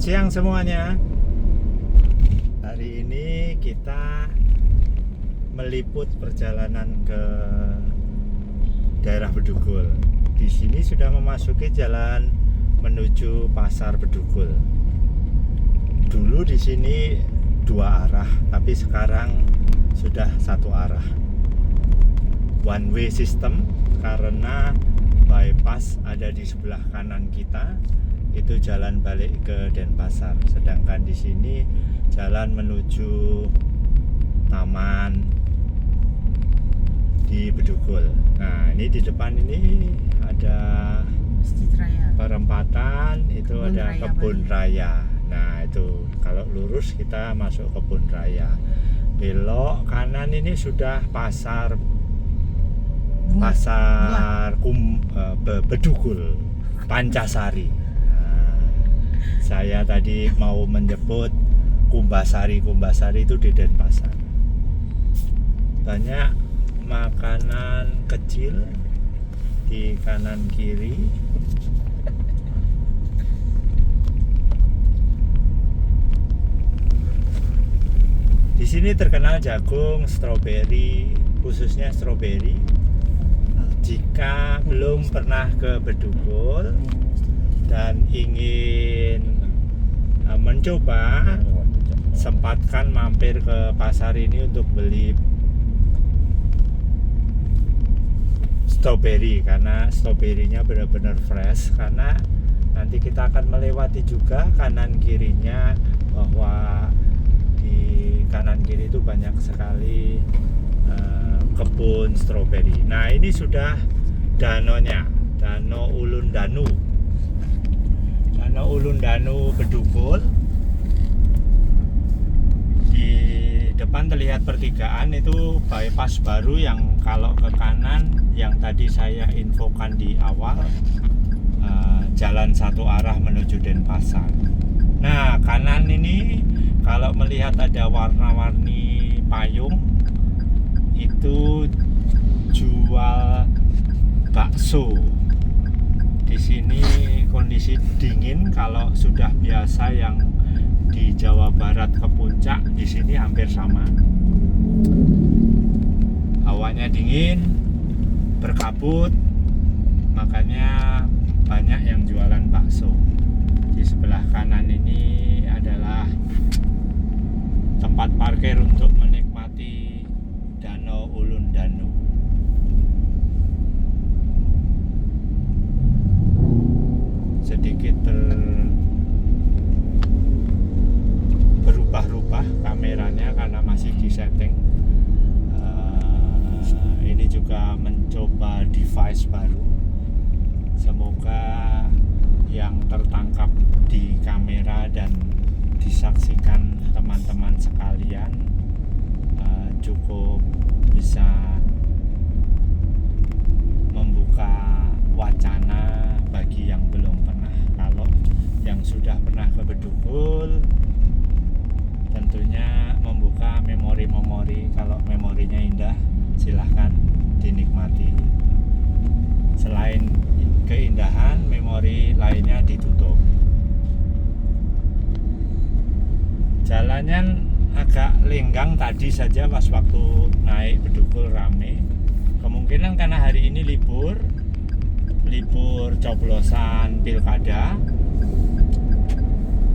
Selamat siang semuanya. Hari ini kita meliput perjalanan ke daerah Bedugul. Di sini sudah memasuki jalan menuju Pasar Bedugul. Dulu di sini dua arah, tapi sekarang sudah satu arah. One way system karena bypass ada di sebelah kanan kita. Itu jalan balik ke Denpasar, sedangkan di sini jalan menuju taman di Bedugul. Nah, ini di depan ini ada perempatan, itu Kebun ada Raya kebun Bali. raya. Nah, itu kalau lurus kita masuk kebun raya. Belok kanan ini sudah pasar Bedugul, Pancasari. Saya tadi mau menyebut Kumbasari itu di Denpasar. Banyak makanan kecil di kanan kiri. Di sini terkenal jagung, stroberi, khususnya stroberi. Jika belum pernah ke Bedugul dan ingin mencoba, sempatkan mampir ke pasar ini untuk beli stroberi, karena stroberinya benar-benar fresh. Karena nanti kita akan melewati juga kanan kirinya, bahwa di kanan kiri itu banyak sekali kebun stroberi. Nah, ini sudah danonya, Danau Ulun Danu. Danau Ulun Danu Bedugul. Di depan terlihat pertigaan, itu bypass baru yang kalau ke kanan yang tadi saya infokan di awal, jalan satu arah menuju Denpasar. Nah, kanan ini kalau melihat ada warna-warni payung, itu jual bakso. Di sini kondisi dingin. Kalau sudah biasa yang di Jawa Barat ke puncak, di sini hampir sama. Hawanya dingin, berkabut, makanya banyak yang jualan bakso. Di sebelah kanan ini adalah tempat parkir untuk menikmati Danau Ulun Danu. Sedikit berubah-ubah kameranya karena masih di setting. Ini juga mencoba device baru. Semoga yang tertangkap di kamera dan disaksikan teman-teman sekalian cukup bisa membuka wacana bagi yang belum pernah. Kalau yang sudah pernah ke Bedugul, tentunya membuka memori-memori. Kalau memorinya indah, silahkan dinikmati. Selain keindahan, memori lainnya ditutup. Jalannya agak lenggang tadi saja pas waktu naik Bedugul rame. Kemungkinan karena hari ini libur coblosan pilkada,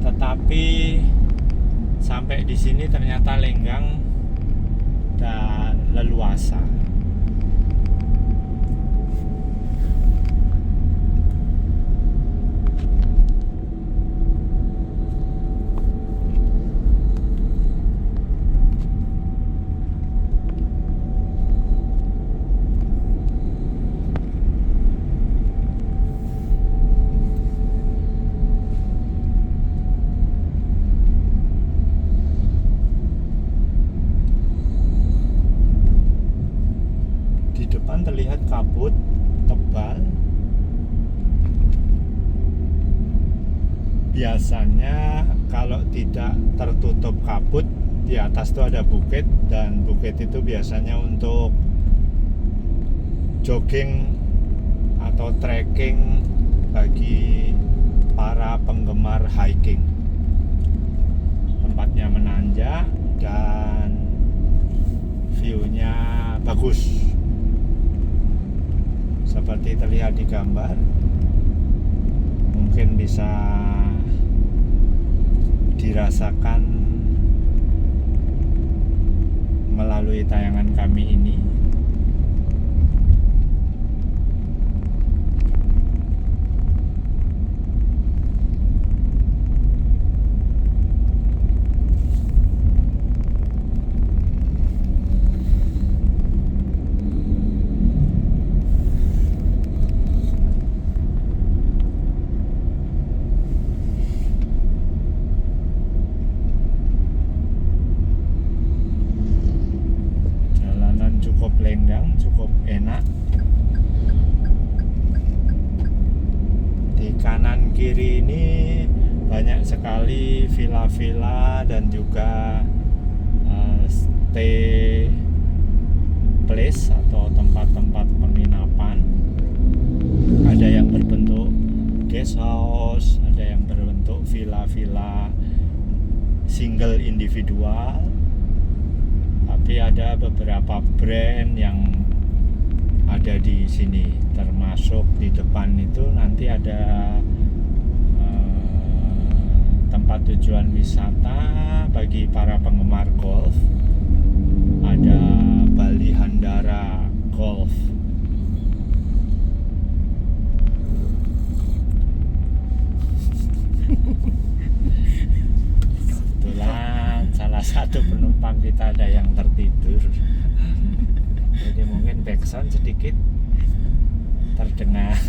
tetapi sampai di sini ternyata lenggang dan leluasa. Terlihat kabut tebal. Biasanya kalau tidak tertutup kabut, di atas itu ada bukit, dan bukit itu biasanya untuk jogging atau trekking bagi para penggemar hiking. dan view-nya bagus seperti terlihat di gambar. Mungkin bisa dirasakan melalui tayangan kami ini. Cukup lenggang, cukup enak. Di kanan kiri ini banyak sekali villa-villa dan juga stay place atau tempat-tempat penginapan. Ada yang berbentuk guest house, ada yang berbentuk villa-villa single individual. Tapi ada beberapa brand yang ada di sini, termasuk di depan itu nanti ada tempat tujuan wisata bagi para penggemar golf. Ada Bali Handara Golf. Salah satu penumpang kita ada yang tertidur, jadi mungkin backsound sedikit terdengar.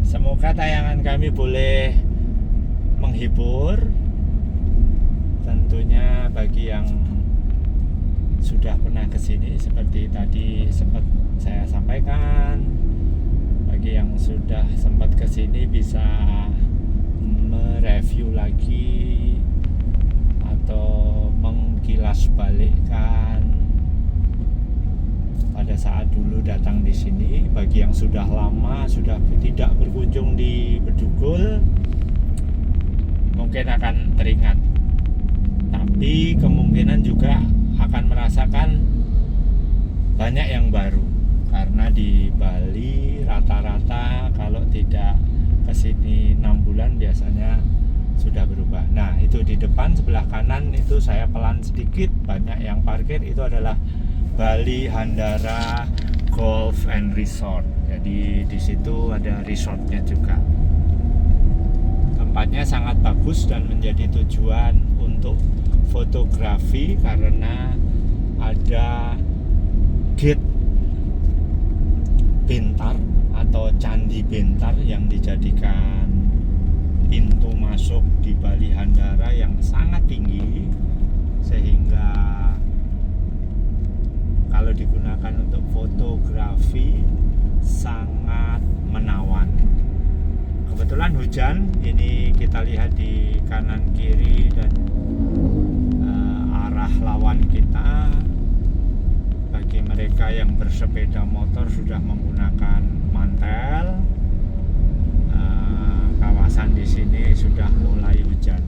Semoga tayangan kami boleh menghibur, tentunya bagi yang sudah pernah kesini seperti tadi sempat saya sampaikan. Bagi yang sudah sempat kesini bisa mereview lagi atau mengkilas balikkan pada saat dulu datang di sini. Bagi yang sudah lama sudah tidak berkunjung di Bedugul, mungkin akan teringat, tapi kemungkinan juga akan merasakan banyak yang baru. Karena di Bali rata-rata kalau tidak kesini 6 bulan biasanya sudah berubah. Nah itu di depan sebelah kanan itu saya pelan sedikit, banyak yang parkir, itu adalah Bali Handara Golf and Resort. Jadi di situ ada resortnya juga. Tempatnya sangat bagus dan menjadi tujuan untuk fotografi karena ada gate Bentar atau Candi Bentar yang dijadikan pintu masuk di Bali Handara yang sangat tinggi, sehingga kalau digunakan untuk fotografi sangat menawan. Kebetulan hujan, ini kita lihat di kanan kiri dan arah lawan kita. Bagi mereka yang bersepeda motor sudah menggunakan mantel. Kawasan di sini sudah mulai hujan.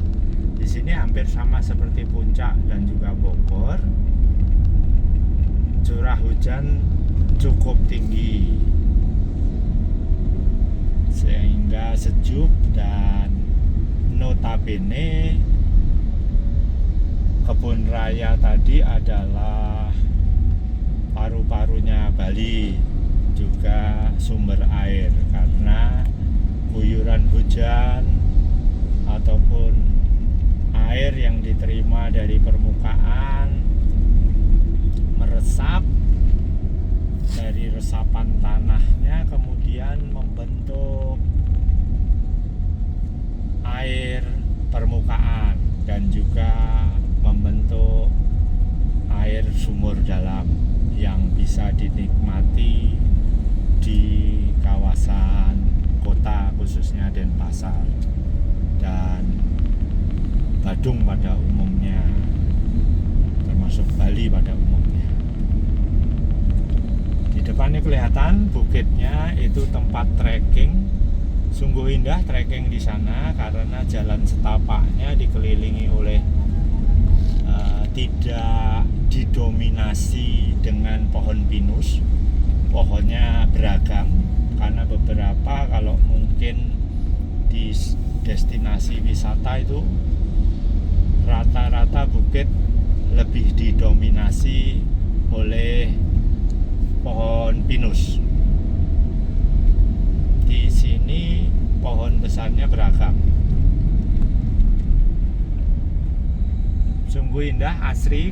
Di sini hampir sama seperti Puncak dan juga Bogor. Curah hujan cukup tinggi, sehingga sejuk, dan notabene kebun raya tadi adalah paru-parunya Bali, juga sumber air, karena guyuran hujan ataupun air yang diterima dari permukaan meresap dari resapan tanahnya, kemudian membentuk air permukaan dan juga membentuk air sumur dalam yang bisa dinikmati di kawasan kota, khususnya Denpasar dan Badung pada umumnya, termasuk Bali pada umumnya. Di depannya kelihatan bukitnya, itu tempat trekking Sungguh indah trekking di sana karena jalan setapaknya dikelilingi oleh tidak didominasi dengan pohon pinus. Pohonnya beragam karena beberapa kalau mungkin di destinasi wisata itu rata-rata bukit lebih didominasi oleh pohon pinus. Di sini pohon besarnya beragam. Sungguh indah, asri.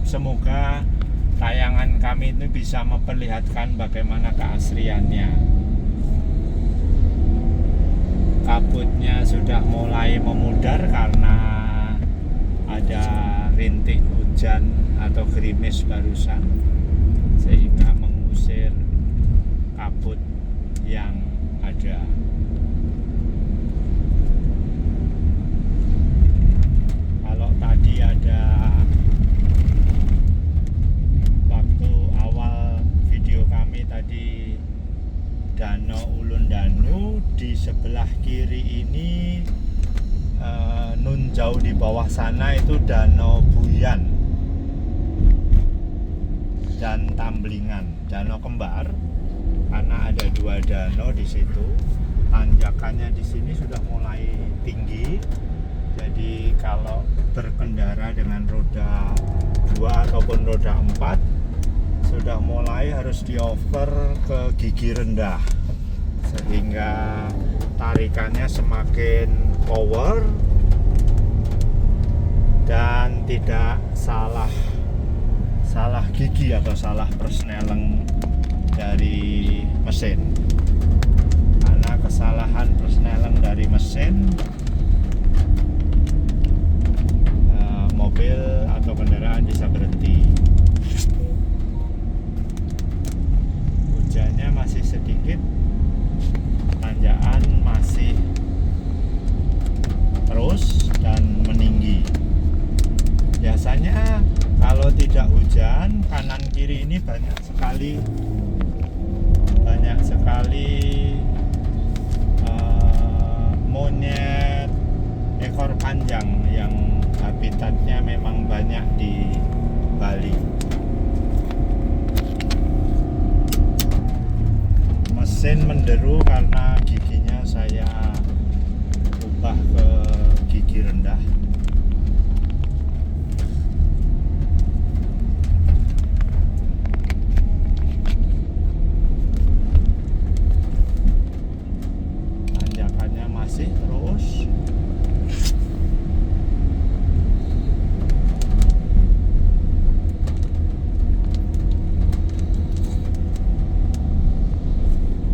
Semoga tayangan kami itu bisa memperlihatkan bagaimana keasriannya. Kabutnya sudah mulai memudar karena ada rintik hujan atau gerimis barusan, sehingga mengusir kabut yang ada. Kalau tadi ada waktu awal video kami tadi Danau Ulundanu, di sebelah kiri ini nun jauh di bawah sana itu Danau Buyan dan Tamblingan, danau kembar karena ada dua danau di situ. Tanjakannya di sini sudah mulai tinggi, jadi kalau berkendara dengan roda 2 ataupun roda 4 sudah mulai harus diover ke gigi rendah, sehingga tarikannya semakin power dan tidak salah gigi atau salah persneleng dari mesin. Karena kesalahan persneleng dari mesin, mobil atau kendaraan bisa berhenti. Hujannya masih sedikit, tanjakan masih terus dan meninggi. Biasanya kalau tidak hujan, kanan kiri ini banyak sekali monyet ekor panjang yang habitatnya memang banyak di Bali. Mesin menderu karena giginya saya ubah ke gigi rendah. Tanjakannya masih terus.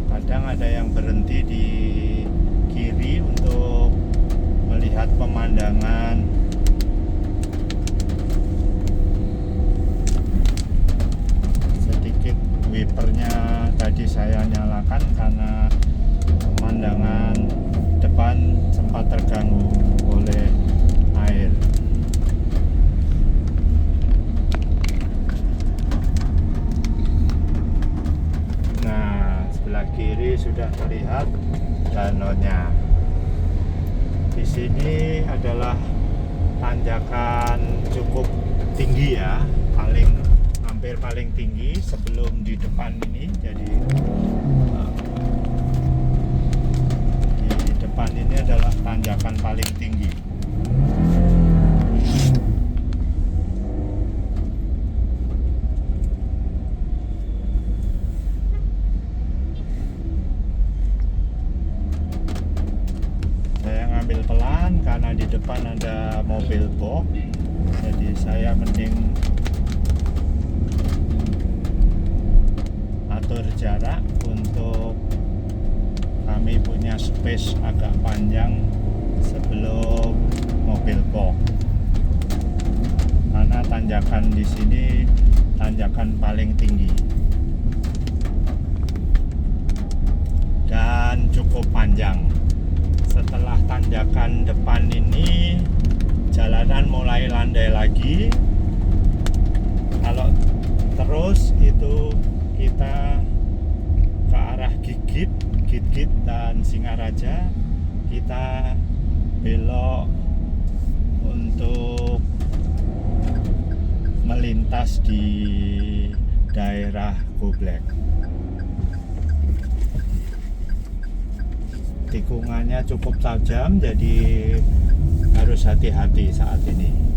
Kadang ada yang berhenti di kiri untuk melihat pemandangan. Sedikit wipernya tadi saya nyalakan karena pemandangan depan sempat terganggu oleh air. Sebelah kiri sudah terlihat danaunya. Di sini adalah tanjakan cukup tinggi ya, hampir paling tinggi sebelum di depan ini. Jadi di depan ini adalah tanjakan paling tinggi. Ambil pelan karena di depan ada mobil box, jadi saya mending atur jarak untuk kami punya space agak panjang sebelum mobil box, karena tanjakan di sini tanjakan paling tinggi dan cukup panjang. Setelah tanjakan depan ini jalanan mulai landai lagi. Kalau terus itu kita ke arah Gigit Sigit dan Singaraja, kita belok untuk melintas di daerah Goblek. Tikungannya cukup tajam, jadi harus hati-hati saat ini.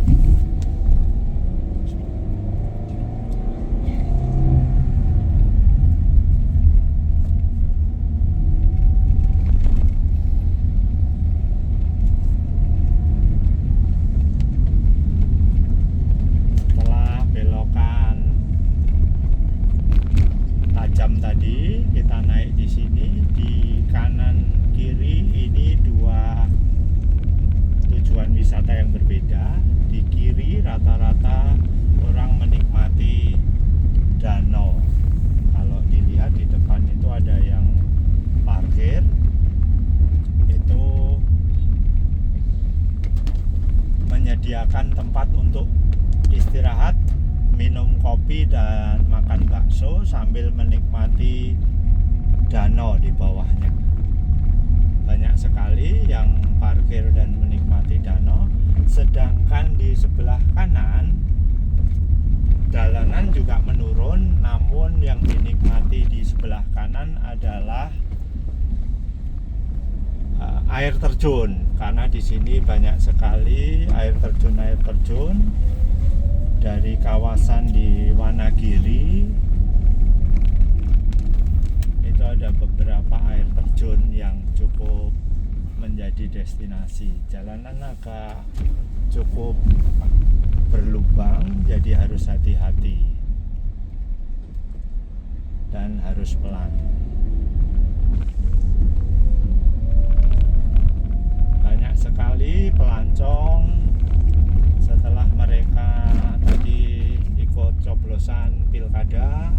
Setelah belokan tajam tadi, kita naik di sini. Di kanan kiri ini dua tujuan wisata yang berbeda. Di kiri rata-rata orang menikmati danau. Kalau dilihat di depan itu ada yang parkir, itu menyediakan tempat untuk istirahat, minum kopi dan makan bakso sambil menikmati danau di bawahnya. Banyak sekali yang parkir dan menikmati danau. Sedangkan di sebelah kanan jalanan juga menurun, namun yang dinikmati di sebelah kanan adalah air terjun, karena di sini banyak sekali air terjun dari kawasan di Wanagiri. Itu ada beberapa air terjun yang cukup menjadi destinasi. Jalanan agak cukup berlubang, jadi harus hati-hati dan harus pelan. Banyak sekali pelancong setelah mereka tadi ikut coblosan pilkada.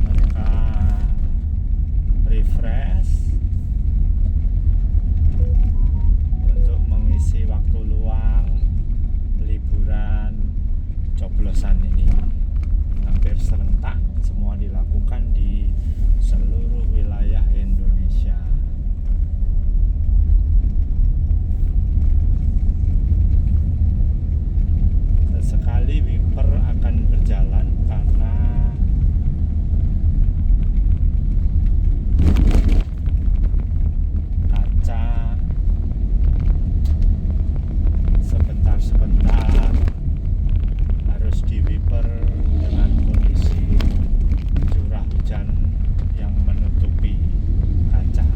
Mereka refresh untuk mengisi waktu luang liburan coblosan ini. Hampir serentak, semua dilakukan di seluruh wilayah Indonesia. Sesekali wiper akan berjalan karena kaca sebentar-sebentar harus di wiper dengan kondisi curah hujan yang menutupi kaca.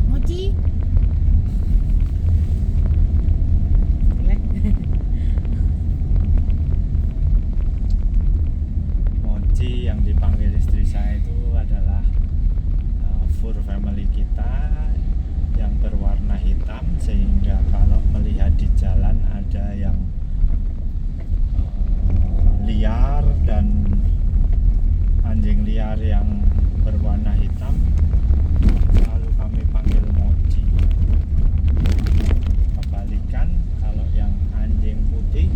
Mochi. Mochi yang dipanggil istri saya itu adalah fur family kita yang berwarna hitam, sehingga kalau melihat di jalan ada yang liar dan anjing liar yang berwarna hitam, lalu kami panggil Mochi. Kebalikan, kalau yang anjing putih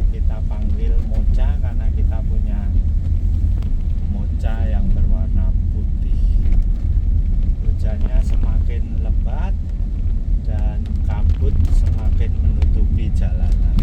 kita panggil Mocha, karena kita punya Mocha yang berwarna putih. Hujannya semakin lebat dan kabut semakin menutupi jalanan.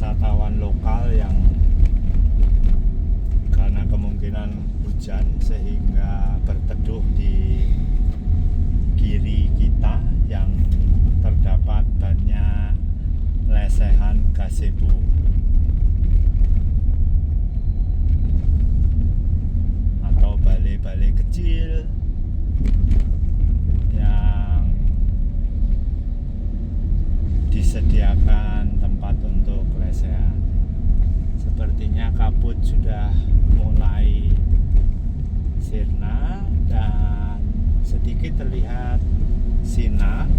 wisatawan lokal yang karena kemungkinan hujan sehingga berteduh di kiri kita yang terdapat banyak lesehan gazebo. Atau balai-balai kecil yang disediakan tempat untuk lesehan. Sepertinya kabut sudah mulai sirna dan sedikit terlihat sinar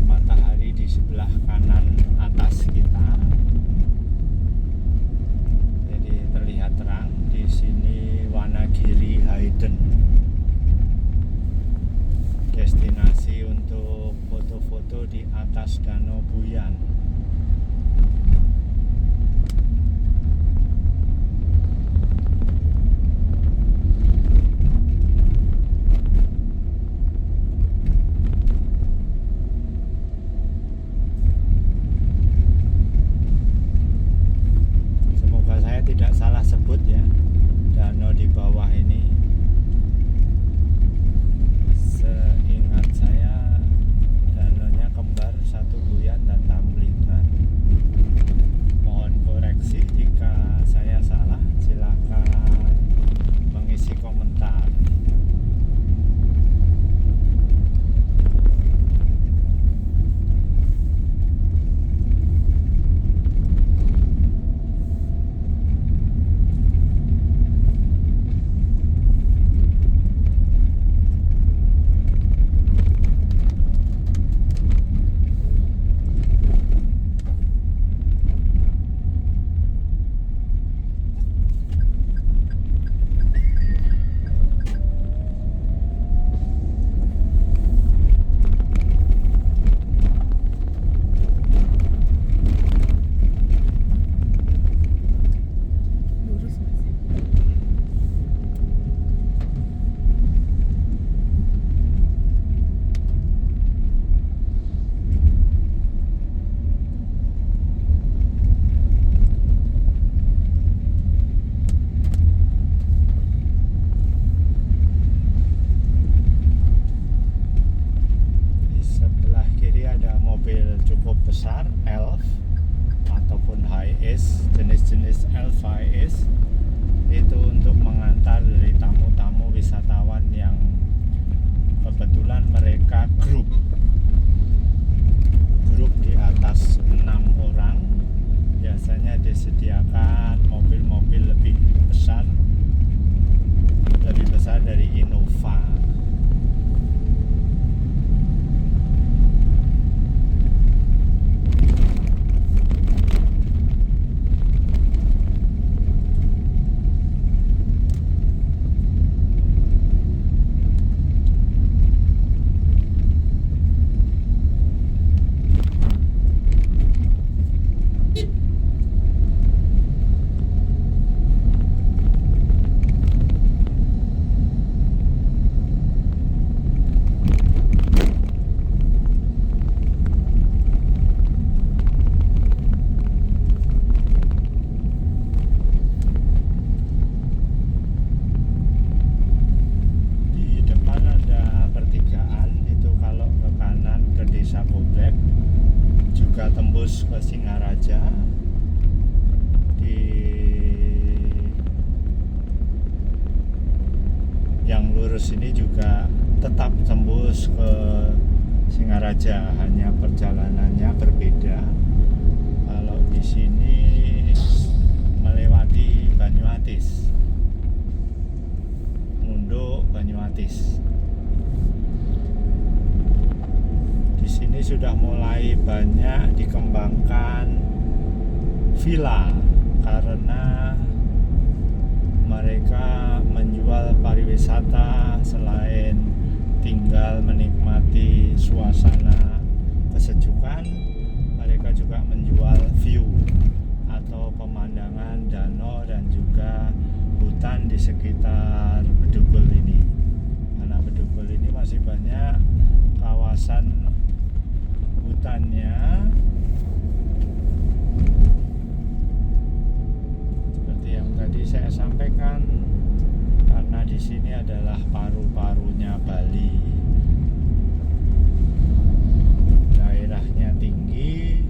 matahari di sebelah kanan atas kita. Jadi terlihat terang. Di sini Wanagiri Hayden, destinasi untuk foto-foto di atas Danau Buyan. Semoga saya tidak salah sebut ya, danau di bawah ini. Seingat saya danaunya kembar, satu Buyan dan Tamblitan. Mohon koreksi jika saya salah, silakan mengisi komentar. Mobil cukup besar Elf ataupun Hiace, jenis-jenis Elf Hiace itu untuk mengantar dari tamu-tamu wisatawan yang kebetulan mereka grup di atas 6 orang. Biasanya disediakan mobil-mobil lebih besar dari Innova. Juga tembus ke Singaraja. Di yang lurus ini juga tetap tembus ke Singaraja, hanya perjalanannya berbeda. Kalau di sini melewati Banyuatis, Mundo Banyuatis. Di sini sudah mulai banyak dikembangkan villa karena mereka menjual pariwisata. Selain tinggal menikmati suasana kesejukan, mereka juga menjual view atau pemandangan danau dan juga hutan di sekitar Bedugul ini. Karena Bedugul ini masih banyak kawasan hutannya sini adalah paru-parunya Bali. Daerahnya tinggi,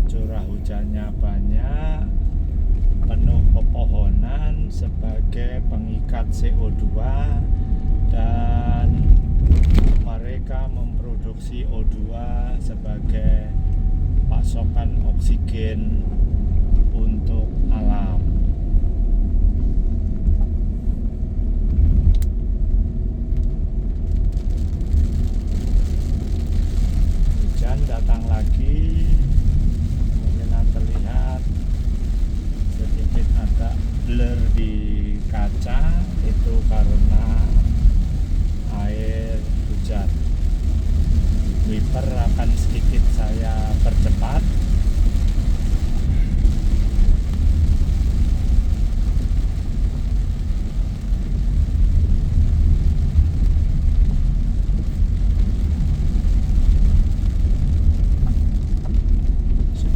curah hujannya banyak, penuh pepohonan sebagai pengikat CO2, dan mereka memproduksi O2 sebagai pasokan oksigen untuk alam. Hujan datang lagi, kemungkinan terlihat sedikit agak blur di kaca, itu karena air hujan. Wiper akan sedikit saya percepat.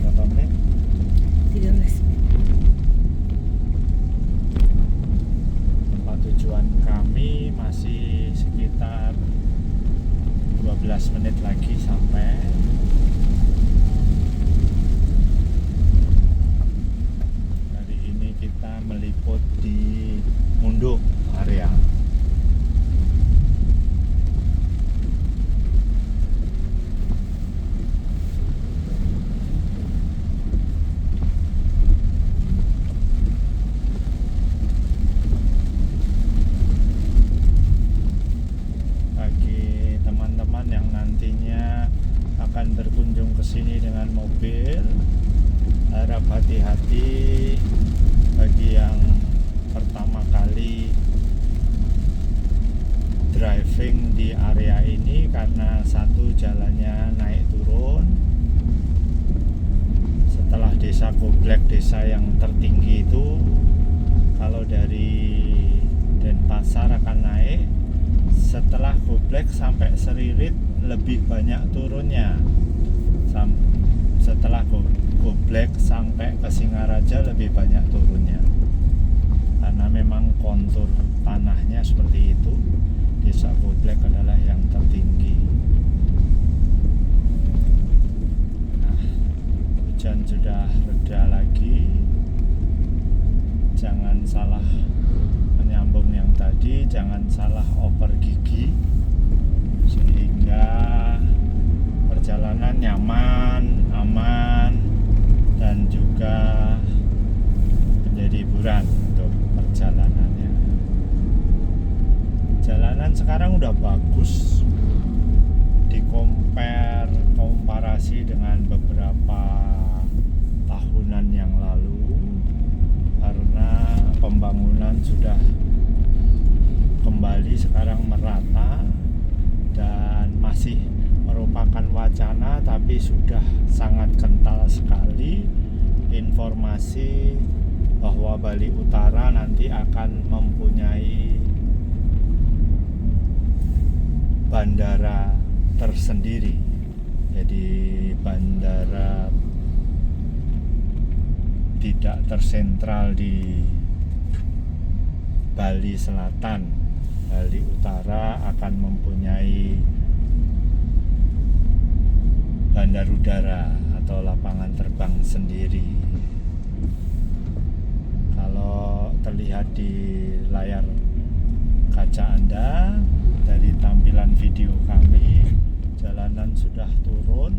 Berapa menit? 13 menit. Tempat tujuan kami masih sekitar 12 menit lagi sampai. Hari ini kita meliput di Munduk area. Bagi teman-teman yang nantinya akan berkunjung ke sini dengan mobil, harap hati-hati. Bagi yang pertama kali driving di area ini, karena satu jalannya naik turun. Setelah desa Goblek, desa yang tertinggi itu, kalau dari Denpasar akan naik, setelah Goblek sampai Seririt lebih banyak turunnya. Setelah Goblek sampai ke Singaraja lebih banyak turunnya, karena memang kontur tanahnya seperti itu. Desa Goblek adalah yang tertinggi. Nah, hujan sudah reda lagi. Jangan salah menyambung yang tadi, jangan salah oper gigi, sehingga perjalanan nyaman, aman, dan juga menjadi hiburan untuk perjalanannya. Jalanan sekarang udah bagus komparasi dengan beberapa tahunan yang lalu, karena pembangunan sudah kembali sekarang merata, dan masih merupakan wacana tapi sudah sangat kental sekali informasi bahwa Bali Utara nanti akan mempunyai bandara tersendiri. Jadi bandara tidak tersentral di Bali Selatan. Bali Utara akan mempunyai bandar udara atau lapangan terbang sendiri. Kalau terlihat di layar kaca Anda dari tampilan video kami, jalanan sudah turun,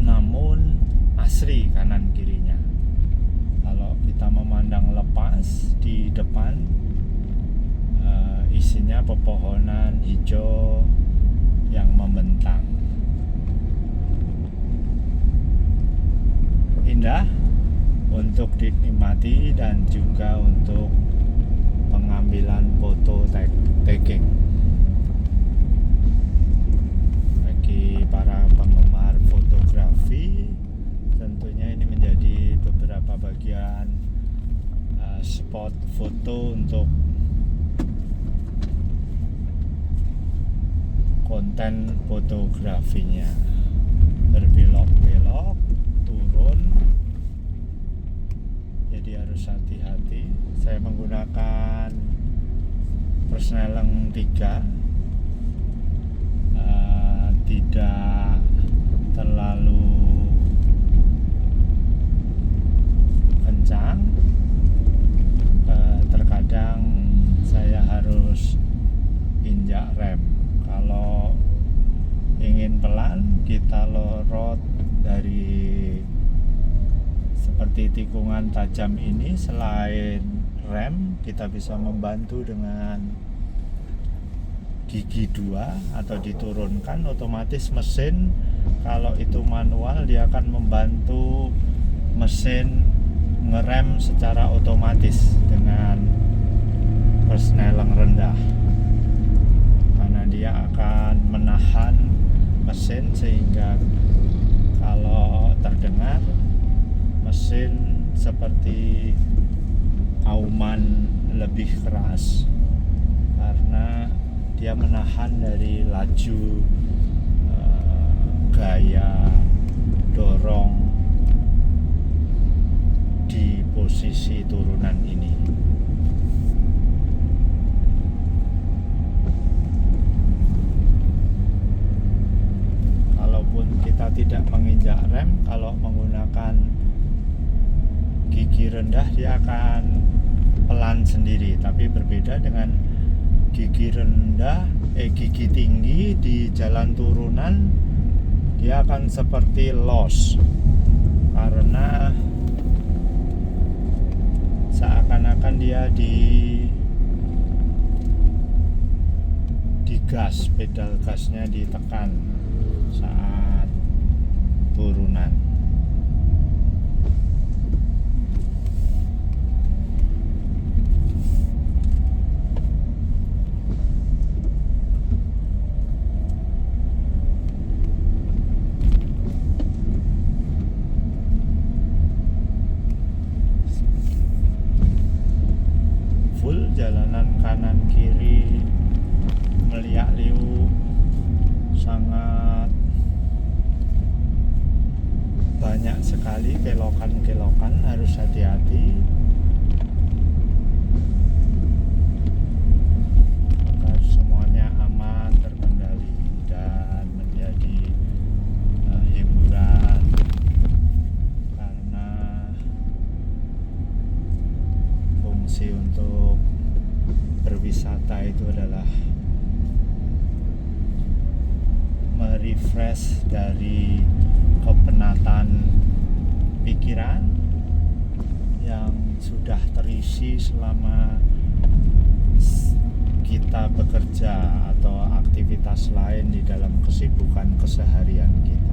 namun asri kanan kirinya. Kalau kita memandang lepas di depan, isinya pepohonan hijau yang membentang. Indah untuk dinikmati dan juga untuk pengambilan foto tagging. Bagi para penggemar fotografi, tentunya ini menjadi beberapa bagian spot foto untuk konten fotografinya. Berbelok-belok turun, jadi harus hati-hati. Saya menggunakan Persneleng 3, tidak terlalu kencang. Terkadang saya harus injak rem. Kalau ingin pelan, kita lorot dari seperti tikungan tajam ini. Selain rem, kita bisa membantu dengan gigi 2 atau diturunkan. Otomatis mesin, kalau itu manual, dia akan membantu mesin ngerem secara otomatis dengan persneleng rendah, karena dia akan menahan mesin sehingga kalau terdengar mesin seperti auman lebih keras, karena dia menahan dari laju gaya dorong di posisi turunan ini. Kalaupun kita tidak menginjak rem, kalau menggunakan gigi rendah, dia akan pelan sendiri. Tapi berbeda dengan gigi rendah, gigi tinggi di jalan turunan, dia akan seperti los, karena seakan-akan dia digas, pedal gasnya ditekan saat turunan. Jalanan kanan kiri meliak-liuk, sangat banyak sekali kelokan-kelokan, harus hati-hati agar semuanya aman, terkendali dan menjadi hiburan, karena fungsi untuk berwisata itu adalah merefresh dari kepenatan pikiran yang sudah terisi selama kita bekerja atau aktivitas lain di dalam kesibukan keseharian kita.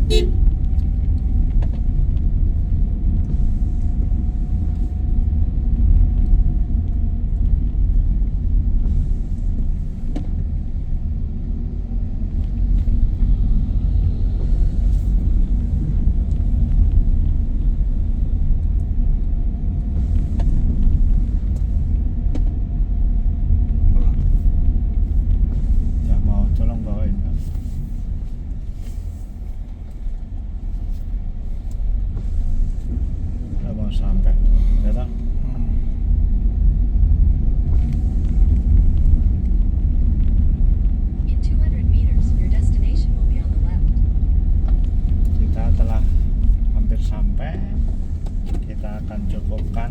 Ya mau tolong bawain Pak. Udah mau sampai. Ya toh? In 200 meters, your destination will be on the left. Kita telah hampir sampai. Kita akan cukupkan